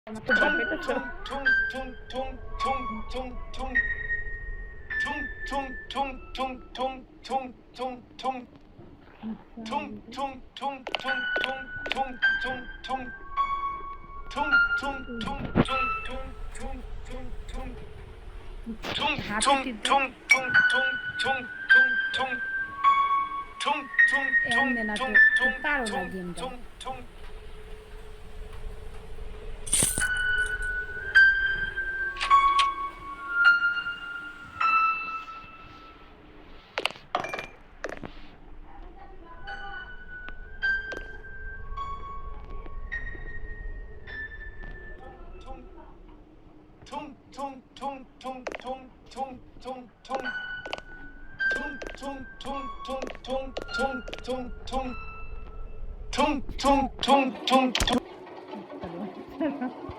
আমার তো ভয় পেতেছে। হাতে টিপে এমনি না তো পারো না গেমটা। হ্যালো।